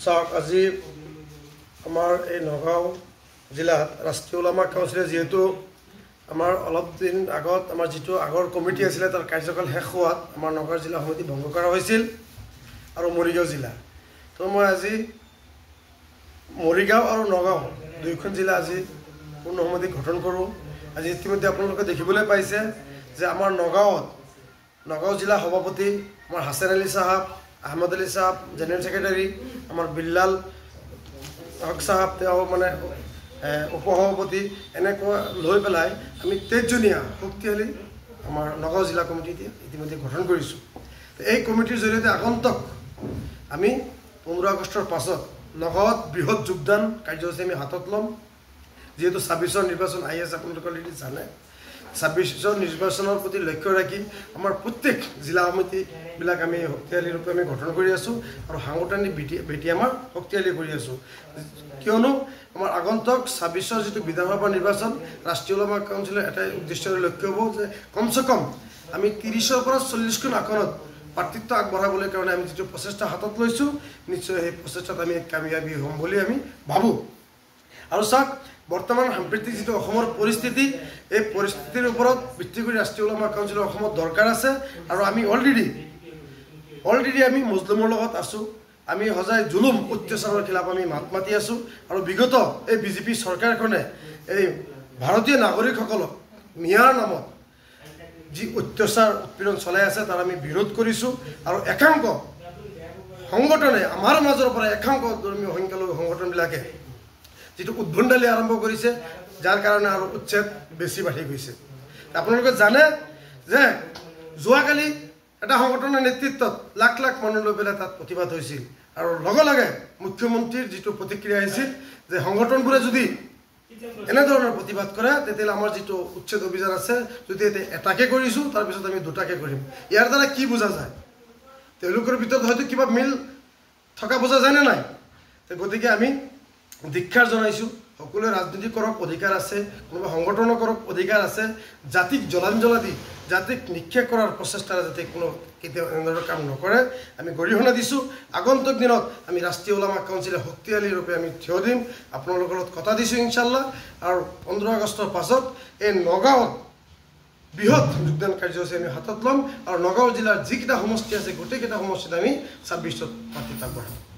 চাওক আজি আমাৰ এই নগাঁও জিলাত ৰাষ্ট্ৰীয় ওলামা কাউন্সিলে যেহেতু আমাৰ অলপ দিন আগত আমাৰ যেটো আগৰ কমিটি আছিল তাৰ কাৰ্যকাল শেষ হোৱাত আমাৰ নগাঁও জিলা সমিতি ভংগ কৰা হৈছিল আৰু মৰিগাঁও জিলা তো মই আজি মৰিগাঁও আৰু নগাঁও দুইখন জিলা আজি পূৰ্ণ সমিতি গঠন কৰোঁ। আজি ইতিমধ্যে আপোনালোকে দেখিবলৈ পাইছে যে আমাৰ নগাঁও জিলা সভাপতি আমাৰ হাছান আলী সাহেব, আহমদ আলী সাহেব জেনেৰেল সেক্ৰেটাৰী, আমাৰ বিল্লাল হক সাহেব তেওঁ মানে উপসভাপতি এনেকুৱা লৈ পেলাই আমি 23জনীয়া শক্তিশালী আমাৰ নগাঁও জিলা কমিটি ইতিমধ্যে গঠন কৰিছোঁ। এই কমিটিৰ জৰিয়তে আগন্তুক আমি 15 আগষ্টৰ পাছত নগাঁৱত বৃহৎ যোগদান কাৰ্যসূচী আমি হাতত ল'ম। যেহেতু 26ৰ নিৰ্বাচন আহি আছে, আপোনালোকে অলৰেডি জানে। 26ৰ নিৰ্বাচনৰ প্ৰতি লক্ষ্য ৰাখি আমাৰ প্ৰত্যেক জিলা সমিতিবিলাক আমি শক্তিশালী ৰূপে আমি গঠন কৰি আছোঁ আৰু সাংগঠনিক ভেটি আমাৰ শক্তিশালী কৰি আছোঁ। কিয়নো আমাৰ আগন্তুক 26ৰ যিটো বিধানসভা নিৰ্বাচন ৰাষ্ট্ৰীয় ওলামা কাউন্সিলৰ এটাই উদ্দেশ্যৰে লক্ষ্য হ'ব যে কমচে কম আমি 30ৰ পৰা 40খন আসনত প্ৰাৰ্থিত্ব আগবঢ়াবলৈ কাৰণে আমি যিটো প্ৰচেষ্টা হাতত লৈছোঁ, নিশ্চয় সেই প্ৰচেষ্টাত আমি কামিয়াবী হ'ম বুলি আমি ভাবোঁ। আৰু চাওক, বৰ্তমান সাম্প্ৰতিক যিটো অসমৰ পৰিস্থিতি, এই পৰিস্থিতিৰ ওপৰত ভিত্তি কৰি ৰাষ্ট্ৰীয় ওলামা কাউন্সিলৰ অসমত দৰকাৰ আছে। আৰু আমি অলৰেডি আমি মজলুমৰ লগত আছোঁ। আমি সজাই জুলুম অত্যাচাৰৰ খিলাফ আমি মাত মাতি আছোঁ। আৰু বিগত এই বিজেপি চৰকাৰখনে এই ভাৰতীয় নাগৰিকসকলক ন্যায়ৰ নামত যি অত্যাচাৰ উৎপীড়ন চলাই আছে তাৰ আমি বিৰোধ কৰিছোঁ। আৰু একাংশ সংগঠনে আমাৰ মাজৰ পৰা একাংশ ধৰ্মীয় সংখ্যালঘু সংগঠনবিলাকে যিটো উদ্ভণ্ডালি আৰম্ভ কৰিছে, যাৰ কাৰণে আৰু উচ্ছেদ বেছি বাঢ়ি গৈছে। আপোনালোকে জানে যে যোৱাকালি এটা সংগঠনৰ নেতৃত্বত লাখ লাখ মানুহ লৈ পেলাই তাত প্ৰতিবাদ হৈছিল আৰু লগে লগে মুখ্যমন্ত্ৰীৰ যিটো প্ৰতিক্ৰিয়া আহিছিল যে সংগঠনবোৰে যদি এনেধৰণৰ প্ৰতিবাদ কৰে তেতিয়াহ'লে আমাৰ যিটো উচ্ছেদ অভিযান আছে, যদি এটাকে কৰিছোঁ তাৰপিছত আমি দুটাকে কৰিম। ইয়াৰ দ্বাৰা কি বুজা যায়? তেওঁলোকৰ ভিতৰত হয়তো কিবা মিল থকা বুজা যায় নে নাই? গতিকে আমি দীক্ষাৰ জনাইছোঁ, সকলোৱে ৰাজনীতি কৰক, অধিকাৰ আছে, কোনোবা সংগঠন কৰক, অধিকাৰ আছে। জাতিক জলাঞ্জলা দি জাতিক নিক্ষেপ কৰাৰ প্ৰচেষ্টাৰে যাতে কোনো কেতিয়াও এনেধৰণৰ কাম নকৰে আমি গৰিহণা দিছোঁ। আগন্তুক দিনত আমি ৰাষ্ট্ৰীয় ওলামা কাউন্সিলে শক্তিশালী ৰূপে আমি থিয় দিম, আপোনালোকৰ লগত কথা দিছোঁ ইনশাল্লাহ। আৰু 15 আগষ্টৰ পাছত এই নগাঁৱত বৃহৎ যোগদান কাৰ্যসূচী আমি হাতত ল'ম আৰু নগাঁও জিলাৰ যিকেইটা সমষ্টি আছে গোটেইকেইটা সমষ্টিত আমি 26ত প্ৰাৰ্থিত্ব আগবঢ়াম।